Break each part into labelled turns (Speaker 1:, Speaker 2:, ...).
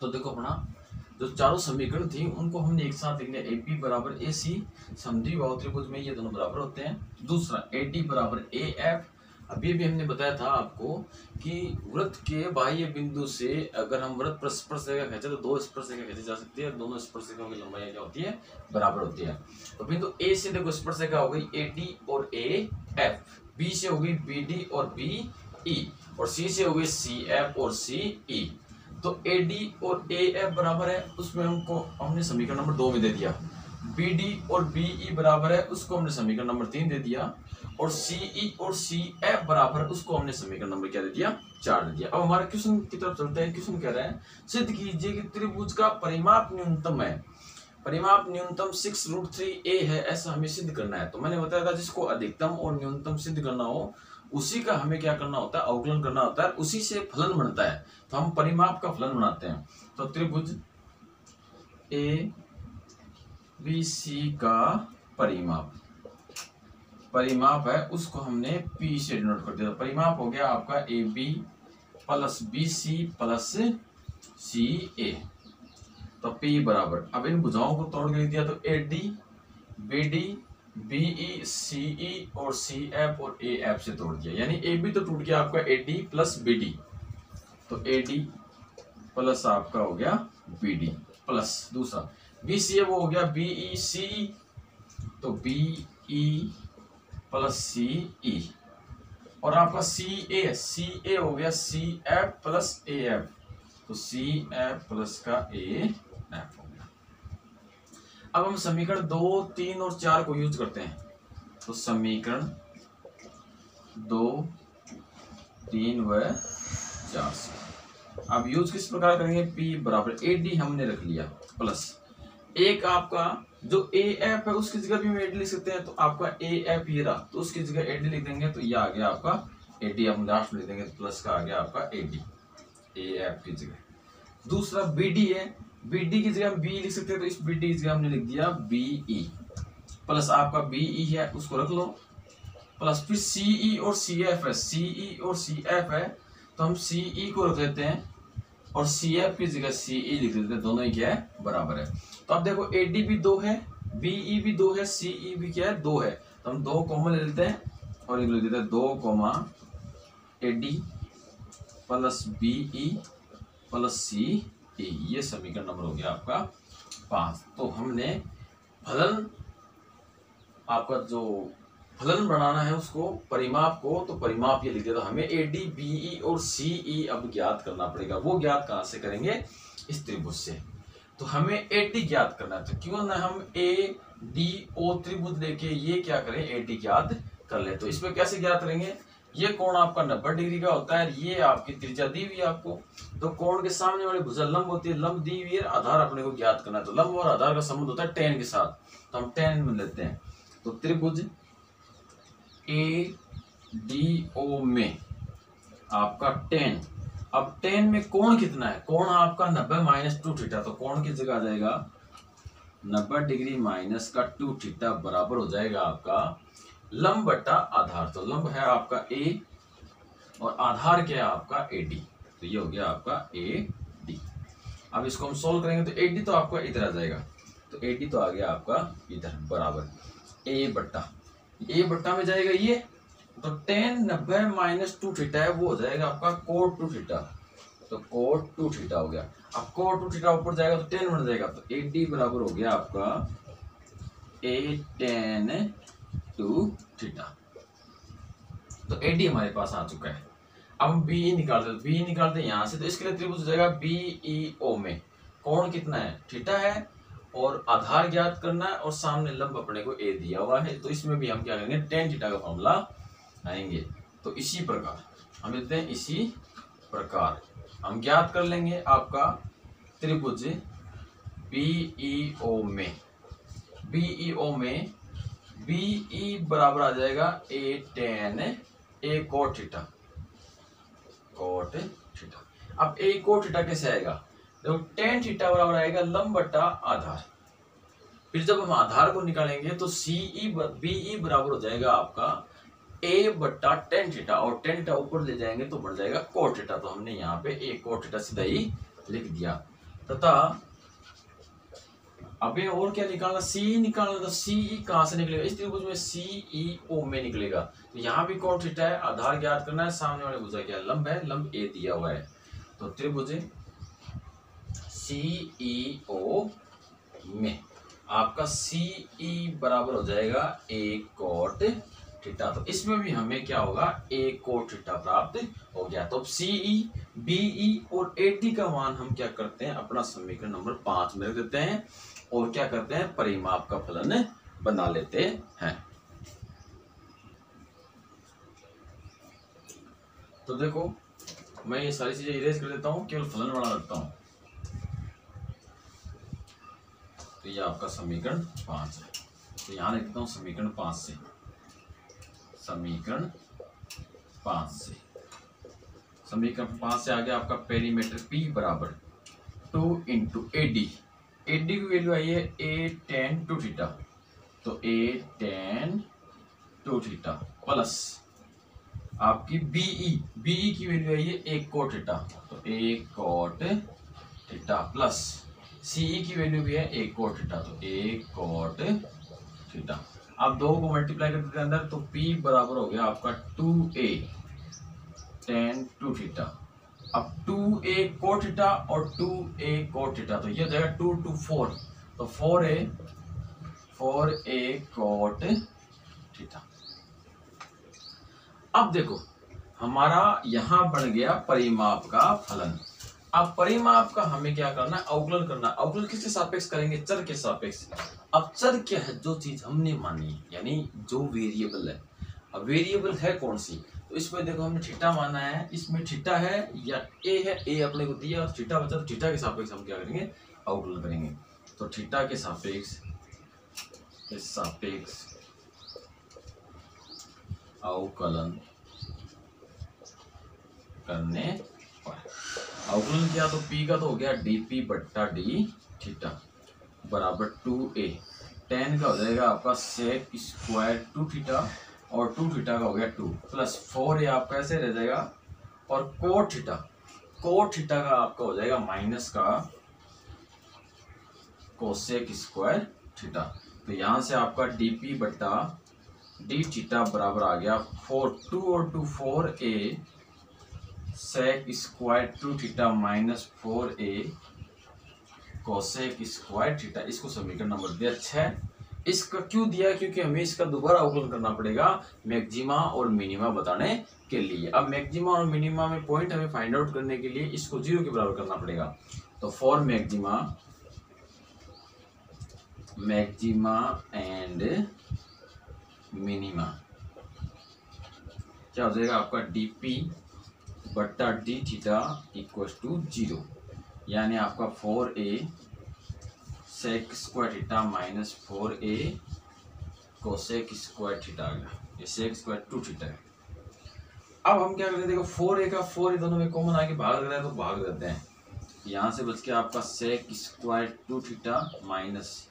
Speaker 1: तो देखो अपना जो चारों समीकरण थी उनको हमने एक साथ लिख लिया। ए बी बराबर ए सी, समद्विबाहु त्रिभुज में ये दोनों बराबर होते हैं। दूसरा ए डी बराबर ए एफ। अभी भी हमने बताया था आपको कि वृत्त के बाह्य बिंदु से अगर हम वृत्त पर स्पर्शरेखा खींचे तो दो स्पर्शरेखा खींची जा सकती है, दोनों स्पर्शरेखाओं की लंबाई क्या होती है, बराबर होती है। तो बिंदु ए से देखो स्पर्शरेखा हो गई ए डी और ए एफ, बी से हो गई बी डी और बी ई, और सी से हो गई सी एफ और सी ई। तो ए डी और ए एफ बराबर है, उसमें हमने समीकरण नंबर 2 में दे दिया। बी डी और बी ई बराबर है, उसको हमने समीकरण नंबर 3 दे दिया। और सी ई और सी एफ बराबर है, उसको हमने समीकरण नंबर क्या दे दिया, 4 दे दिया। अब हमारे क्वेश्चन की तरफ चलते हैं। क्वेश्चन कह रहा है सिद्ध कीजिए कि त्रिभुज का परिमाप न्यूनतम है, परिमाप न्यूनतम 6√3a है, ऐसा हमें सिद्ध करना है। तो मैंने बताया था जिसको अधिकतम और न्यूनतम सिद्ध करना हो उसी का हमें क्या करना होता है, अवकलन करना होता है, उसी से फलन बनता है। तो हम परिमाप का फलन बनाते हैं। तो त्रिभुज ए बी सी का परिमाप है, उसको हमने P से डिनोट कर दिया। परिमाप हो गया आपका A B plus B C plus C A. तो P बराबर, अब इन भुजाओं को तोड़ के लिख दिया तो A D B D B E C E और सी एफ और ए एफ से तोड़ दिया, यानी ए बी तो टूट गया आपका A D plus B D. तो ए डी प्लस आपका हो गया बी डी प्लस दूसरा बी सी ए वो हो गया बी ई सी, तो B E plus C E, और आपका सी ए हो गया C F plus A F, तो सी एफ प्लस का ए एफ हो गया। अब हम समीकरण 2, 3 और 4 को यूज करते हैं। तो समीकरण 2, 3 व 4 से अब यूज किस प्रकार करेंगे, P बराबर ए डी हमने रख लिया प्लस एक आपका जो ए एफ है उसकी जगह भी हम ए डी लिख सकते हैं। तो आपका ए एफ ये रहा, तो उसकी जगह ए डी लिख देंगे, तो ये आ गया आपका ए डी, हम लास्ट में लिख देंगे तो प्लस का आ गया आपका ए डी ए एफ की जगह। दूसरा बी डी है, बी डी की जगह हम बी लिख सकते हैं, तो इस बी डी की जगह हमने लिख दिया बी ई प्लस आपका बी ई है उसको रख लो प्लस फिर सी ई और सी एफ है, सी ई और सी एफ है, तो हम सी ई को रख लेते हैं और सी एफ की जगह सी ई लिख देते हैं, दोनों ही क्या है, बराबर है। तो अब देखो ए डी भी 2 है, बी ई भी 2 है, सी ई भी क्या है, 2 है, तो हम 2 कॉमन ले लेते हैं और लिख देते हैं 2 A D plus B E plus C E. ये समीकरण नंबर हो गया आपका 5। तो हमने फलन आपका जो फलन बनाना है उसको परिमाप को, तो परिमाप ये लिख दिया। तो हमें ए डी बी ई और सी ई अब ज्ञात करना पड़ेगा। वो ज्ञात कहाँ से करेंगे, इस त्रिभुज से। तो हमें ए डी ज्ञात करना है, तो क्यों ना हम ए डी ओ त्रिभुज लेके ये क्या करें, ए डी ज्ञात कर ले। तो इसमें कैसे ज्ञात करेंगे, ये कोण आपका 90 डिग्री का होता है, ये आपकी त्रिज्या दी हुई है आपको। तो कोण के सामने वाली भुजा लंब होती है, लंब दी हुई है, आधार अपने को ज्ञात करना है। तो लंब और आधार का संबंध होता है tan के साथ, तो हम tan में लेते हैं। तो त्रिभुज ए डी ओ में आपका tan, अब tan में कोण कितना है, कोण आपका 90 माइनस 2 थीटा, तो कोण की जगह आ जाएगा 90 डिग्री माइनस का 2 थीटा बराबर हो जाएगा आपका लंब बटा आधार। तो लंब है आपका ए और आधार क्या है आपका ए डी, तो ये हो गया आपका ए डी। अब इसको हम सोल्व करेंगे तो ए डी तो आपका इधर आ जाएगा, तो ए डी तो आ गया आपका इधर बराबर ए बट्टा में जाएगा ये, तो tan 90 माइनस 2 थीटा है वो हो जाएगा आपका कोट 2 थीटा, तो कोट 2 थीटा हो गया। अब कोट 2 थीटा ऊपर जाएगा तो tan बन जाएगा, तो ए डी बराबर हो गया आपका ए tan 2 थीटा। तो ए डी हमारे पास आ चुका है। अब हम बी निकालते हैं यहाँ से, तो इसके लिए त्रिभुज हो जाएगा बी ई ओ में कोण कितना है, थीटा है, और आधार ज्ञात करना है, और सामने लंब अपने को ए दिया हुआ है। तो इसमें भी हम क्या करेंगे, tan थीटा का फॉर्मूला आएंगे। तो इसी प्रकार हम लेते हैं, इसी प्रकार हम ज्ञात कर लेंगे आपका त्रिभुज बीईओ में बीई बराबर आ जाएगा ए tan ए कोट थीटा। अब ए कोट थीटा कैसे आएगा, देखो tan थीटा बराबर आएगा लंब बटा आधार। फिर जब हम आधार को निकालेंगे तो बीई बराबर हो जाएगा आपका ए बट्टा tan थीटा, और tan थीटा ऊपर ले जाएंगे तो बढ़ जाएगा कोट थीटा। तो हमने यहाँ पे ए कोट थीटा सीधा ही लिख दिया। तथा अबे और क्या निकालना, सी निकालना, तो सी कहां से निकलेगा, इस त्रिभुज में सी ई ओ में निकलेगा। तो यहाँ भी कॉट थीटा है, आधार ज्ञात करना है, सामने वाले भुजा क्या लंब है, लंब ए दिया हुआ है। तो त्रिभुज सी ई ओ में आपका सी ई बराबर हो जाएगा ए कॉट थीटा। तो इसमें भी हमें क्या होगा, ए कोट थीटा प्राप्त हो गया। तो सी ई, बी ई और ए टी का मान हम क्या करते हैं, अपना समीकरण नंबर 5 में रख देते हैं और क्या करते हैं, परिमाप का फलन बना लेते हैं। तो देखो मैं ये सारी चीजें इरेज कर देता हूं, केवल फलन बना रखता हूं। तो ये आपका समीकरण 5 है। तो यहां लिखता हूं समीकरण 5 से, समीकरण 5 से, समीकरण 5 से आगे आपका पेरीमीटर P बराबर 2 इंटू एडी, एडी की वैल्यू आई है ए टेन टू थीटा, तो ए टेन टू थीटा प्लस आपकी बीई, बीई की वैल्यू आई है ए कोट थीटा, तो ए कोट थीटा प्लस सीई की वैल्यू भी है ए कोट थीटा, तो ए कोट थीटा। अब दो को मल्टीप्लाई कर देते हैं अंदर, तो P बराबर हो गया आपका 2a tan 2 थीटा। अब 2a कोट थीटा और 2a कोट थीटा, तो ये हो जाएगा 2 to 4, तो 4a कोट थीटा। अब देखो हमारा यहां बन गया परिमाप का फलन। अब परिमाप का हमें क्या करना है, अवकलन करना। अवकलन किसके सापेक्ष करेंगे, चर के सापेक्ष। अब चर क्या है, जो चीज हमने मानी है, यानी जो वेरिएबल है। अब वेरिएबल है कौन सी, तो इसमें देखो हमने थीटा माना है, इसमें थीटा है या ए है, ए अपने को दिया और थीटा बचा, तो थीटा के सापेक्ष हम क्या करेंगे, अवकलन करेंगे। तो थीटा के सापेक्ष अवकलन करने पर, अवकलन किया तो P का तो हो गया dP बट्टा डी थीटा बराबर 2a, tan का हो जाएगा आपका सेक स्क्वायर 2 थीटा और 2 थीटा का हो गया 2 प्लस 4a आपका ऐसे रह जाएगा, और कोट थीटा का आपका हो जाएगा माइनस का कोसेक स्क्वायर थीटा। तो यहां से आपका dP बट्टा डी थीटा बराबर आ गया 2 और 2 4a sec square 2 theta minus 4a cosec square theta. इसको समीकरण नंबर दिया 6। इसका क्यों दिया, क्योंकि हमें इसका दोबारा अवकलन करना पड़ेगा मैक्सिमा और मिनिमा बताने के लिए। अब मैक्सिमा और मिनिमा में पॉइंट हमें फाइंड आउट करने के लिए इसको 0 के बराबर करना पड़ेगा। तो फॉर मैक्सिमा एंड मिनिमा क्या हो जाएगा आपका dP बट्टा डी थीटा इक्वल टू 0, यानी आपका 4a sec square theta minus 4a cosec square theta आ गया, ये सेक स्क्वायर 2 थीटा है। अब हम क्या करते हैं, देखो 4a का 4 दोनों में कॉमन आके भाग लग रहा है, तो भाग देते हैं। यहाँ से बच के आपका sec square 2 theta minus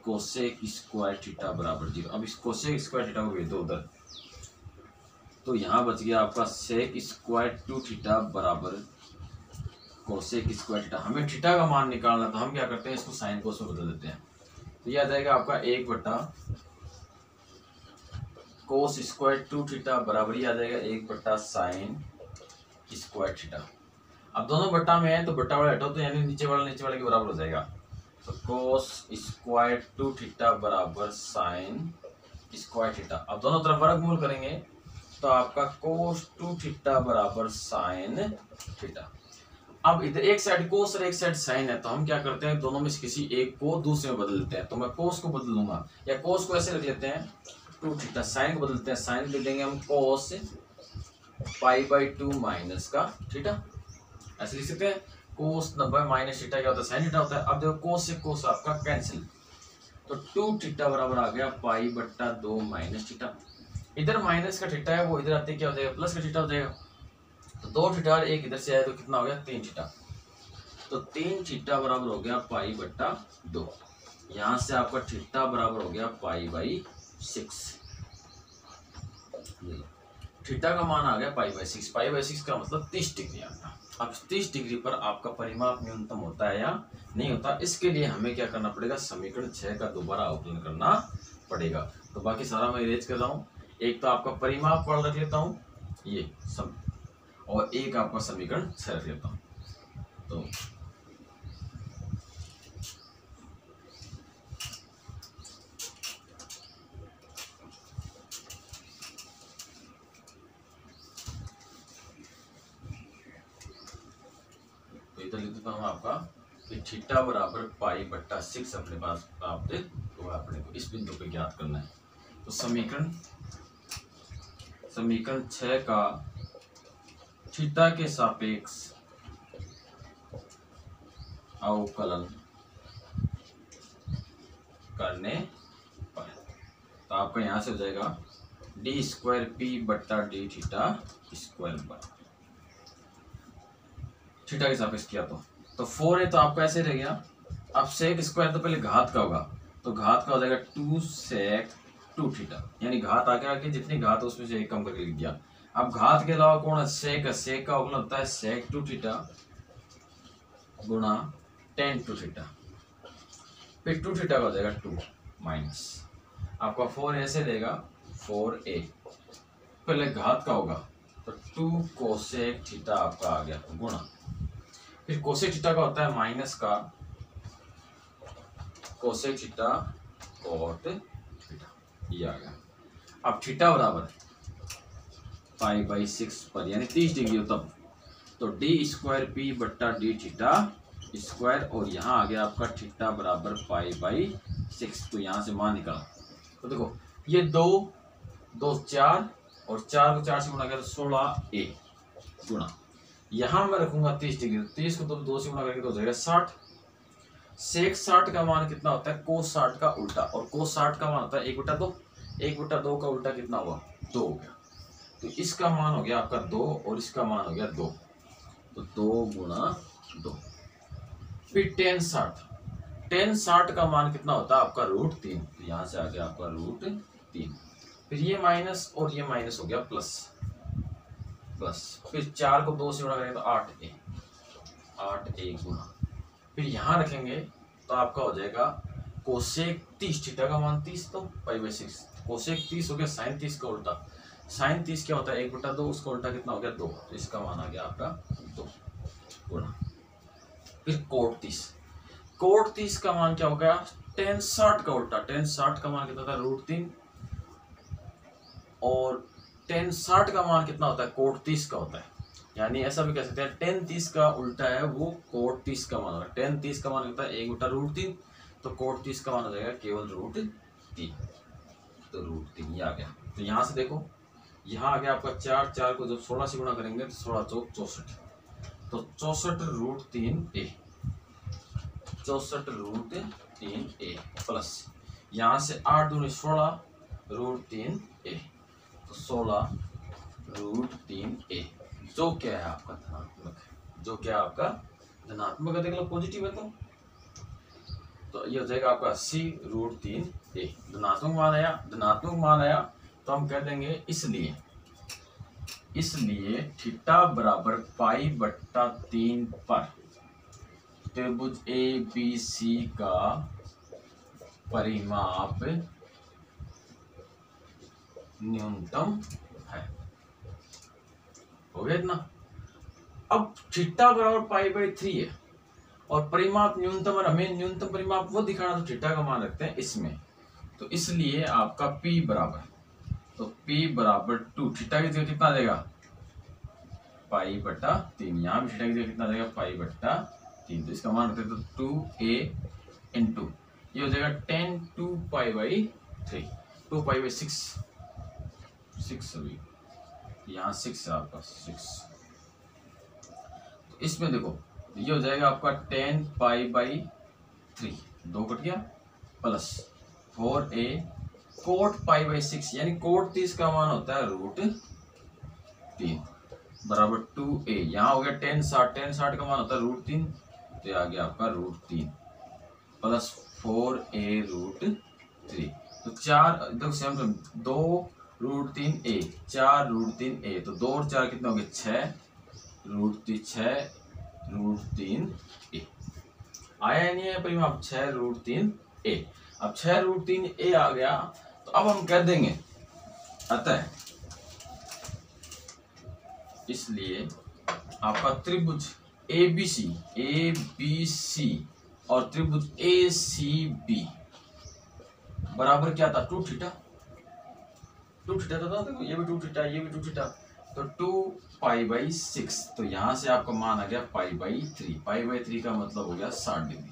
Speaker 1: cosec square theta बराबर 0। अब इस कोसेक स्क्वायर थीटा को भेज दो उधर, तो यहाँ बच गया आपका सेक स्क्वायर 2 थीटा बराबर कोसेक स्क्वायर थीटा। हमें थीटा का मान निकालना, तो हम क्या करते हैं, इसको साइन कोस में बदल देते हैं। तो यह आ जाएगा आपका 1 बट्टा कोस स्क्वायर 2 थीटा बराबर ही आ जाएगा 1 बट्टा साइन स्क्वायर थीटा। अब दोनों बट्टा में है तो बट्टा वाला हटाओ, तो यानी नीचे वाले के बराबर हो जाएगा। तो कोस स्क्वायर 2 थीटा बराबर साइन स्क्वायर थीटा। अब दोनों तरफ वर्गमूल करेंगे तो आपका कोस 2 थीटा बराबर साइन थीटा। अब इधर एक साइड कोस और एक साइड साइन है, तो हम क्या करते हैं, दोनों में से किसी एक को दूसरे में बदल देते हैं। तो मैं कोस को बदल लूंगा, या कोस को ऐसे रख लेते हैं 2 थीटा, साइन को बदलते हैं, साइन लिख देंगे हम कोस π/2 माइनस का थीटा, ऐसे लिख सकते हैं। कोस 90 माइनस थीटा क्या होता है, साइन थीटा होता है। अब देखो कोस से कोस आपका कैंसिल, तो 2 थीटा बराबर आ गया π/2 माइनस थीटा। इधर माइनस का थीटा है, वो इधर आते क्या हो जाएगा, प्लस का थीटा हो जाएगा। तो 2 थीटा और 1 इधर से आया तो कितना हो गया, 3 थीटा। तो 3 थीटा बराबर हो गया π/2। यहां से आपका थीटा बराबर हो गया π/6। थीटा का मान आ गया π/6, π/6 का मतलब 30 डिग्री आ गया। अब 30 डिग्री पर आपका परिमाप न्यूनतम होता है या नहीं होता, इसके लिए हमें क्या करना पड़ेगा, समीकरण 6 का दोबारा अवकलन करना पड़ेगा। तो बाकी सारा मैं इरेज कर रहा हूँ। एक तो आपका परिमाप पढ़ रख लेता हूँ ये सब, और एक आपका समीकरण 6 रख लेता हूँ। तो इधर लिख देता हूँ आपका कि थीटा बराबर पाई बट्टा 6 अपने पास प्राप्त तो अपने को इस बिंदु पे ज्ञात करना है। तो समीकरण 6 का थीटा के सापेक्ष अवकलन करने पर तो आपका यहां से हो जाएगा डी स्क्वायर पी बट्टा डी थीटा स्क्वायर पर थीटा के सापेक्ष किया तो 4 है तो आपका ऐसे रह गया। अब सेक स्क्वायर तो पहले घात का होगा, तो घात का हो जाएगा 2 सेक 2 थीटा, यानी घात आगे आगे जितनी घात उसमें से एक कम करके लिख दिया। अब घात के अलावा कौन है, सेक का अवकलन होता है सेक 2 थीटा गुणा tan 2 थीटा, फिर 2 थीटा का हो जाएगा 2 माइनस आपका 4 ऐसे देगा 4a, पहले घात का होगा तो 2 कोसेक थीटा आपका आ गया गुणा, फिर कोसेक थीटा का होता है माइनस का कोसेक थीटा कॉट थीटा, ये आ गया। अब थीटा बराबर पाई बाई 6 पर यानी 30 डिग्री हो तब तो डी स्क्वायर पी बट्टा डी थीटा स्क्वायर, और यहाँ आ गया आपका थीटा बराबर पाई बाई 6। तो यहाँ से मान निकाला तो देखो ये 2 2 4 और 4 को 4 से गुणा करें 16a गुणा, यहाँ मैं रखूंगा 30 डिग्री, 30 को तो 2 से गुणा करके तो हो जाएगा 60। सेक 60 का मान कितना होता है, कोस 60 का उल्टा, और कोस 60 का मान होता है 1/2, 1/2 का उल्टा कितना हुआ 2 हो गया। तो इसका मान हो गया आपका 2 और इसका मान हो गया 2, तो 2 गुणा 2। फिर tan 60 का मान कितना होता है आपका √3, तो यहाँ से आ गया आपका √3। फिर ये माइनस और ये माइनस हो गया प्लस, फिर 4 को 2 से गुणा करेंगे तो 8a गुणा, फिर यहाँ रखेंगे तो आपका हो जाएगा कोसेक 30 थीटा का मान 30 तो पाई बाई 6, कोसेक 30 हो गया साइन 30 का उल्टा, साइन 30 क्या होता है 1/2, उसका उल्टा कितना हो गया 2, तो इसका मान आ गया आपका 2 गुणा, फिर कोट 30 का मान क्या हो गया tan 60 का उल्टा, tan 60 का मान कितना था √3, और tan 60 का मान कितना होता है कोट 30 का होता है, यानी ऐसा भी कह सकते हैं tan 30 का उल्टा है वो कोट 30 का मान होगा। tan 30 का मान होता है 1/√3, तो कोट 30 का मान हो जाएगा केवल √3, तो √3 ये आ गया। तो यहाँ से देखो यहाँ आ गया आपका 4 को जब 16 से गुणा करेंगे तो 16 चौक 64, तो 64√3a, 64√3a प्लस यहाँ से 8 दूनी 16 √3a, तो 16√3a जो क्या है आपका धनात्मक है, जो क्या है आपका धनात्मक है, देख लो पॉजिटिव है तो ये हो जाएगा आपका c√3a। धनात्मक मान आया तो हम कह देंगे इसलिए थीटा बराबर पाई बट्टा 3 पर त्रिभुज ABC का परिमाप न्यूनतम है। हो गया इतना। अब थीटा बराबर पाई बाई 3 है और परिमाप न्यूनतम, और हमें न्यूनतम परिमाप वो दिखाना तो थीटा का मान रखते हैं इसमें, तो इसलिए आपका P बराबर, तो P बराबर 2, थीटा की जगह कितना देगा पाई बट्टा 3, यहाँ भी थीटा की जगह कितना देगा पाई बट्टा 3, तो इसका मान रखते हैं तो 2a इंटू ये हो जाएगा tan 2 pi by 3, 2 pi by 6 सभी यहाँ 6 है आपका 6, तो इसमें देखो ये हो जाएगा आपका tan पाई बाई 3, 2 कट गया, plus 4a coat pi by 6, यानी कोट 30 का मान होता है √3 बराबर 2a, यहाँ हो गया tan 60 का मान होता है √3, तो आ गया आपका √3 प्लस 4a √3, तो 4 देखो सेम 2 √3a 4 √3a, तो 2 और 4 कितने हो गए 6, √6√3a आया नहीं है परिमाप 6√3a। अब 6√3a आ गया तो अब हम कह देंगे अतः इसलिए आपका त्रिभुज ABC और त्रिभुज ACB बराबर क्या था 2 थीटा। 2 थीटा था, देखो ये भी 2 थीटा, ये भी 2 थीटा, तो 2π/6। तो यहां से आपका मान आ गया π/3। π/3 का मतलब हो गया 60 डिग्री।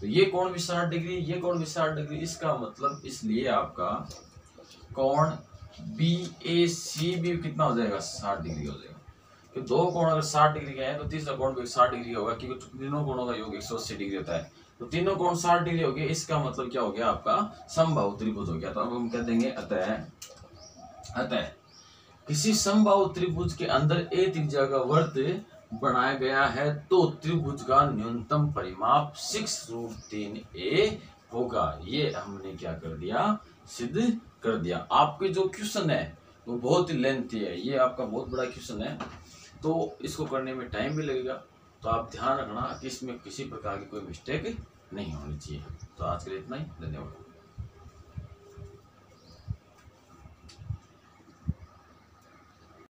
Speaker 1: तो ये कोण भी 60 डिग्री, ये कोण भी 60 डिग्री। इसका मतलब इसलिए आपका कोण BACB कितना हो जाएगा 60 डिग्री हो जाएगा। तो दो कोण अगर 60 डिग्री के हैं तो तीसरा कोण भी 60 डिग्री होगा, क्योंकि तीनों कोणों का योग 180 डिग्री होता है। तो तीनों कोण 60 डिग्री हो गए। इसका मतलब क्या हो गया आपका समबाहु त्रिभुज हो गया। तो अब हम कह देंगे अतः किसी समबाहु त्रिभुज के अंदर ए त्रिज्या का वृत्त बनाया गया है तो त्रिभुज का न्यूनतम परिमाप 6√3a होगा। ये हमने क्या कर दिया, सिद्ध कर दिया। आपके जो क्वेश्चन है वो बहुत ही लेंथी है, ये आपका बहुत बड़ा क्वेश्चन है, तो इसको करने में टाइम भी लगेगा। तो आप ध्यान रखना कि इसमें किसी प्रकार की कोई मिस्टेक नहीं होनी चाहिए। तो आज के लिए इतना ही, धन्यवाद।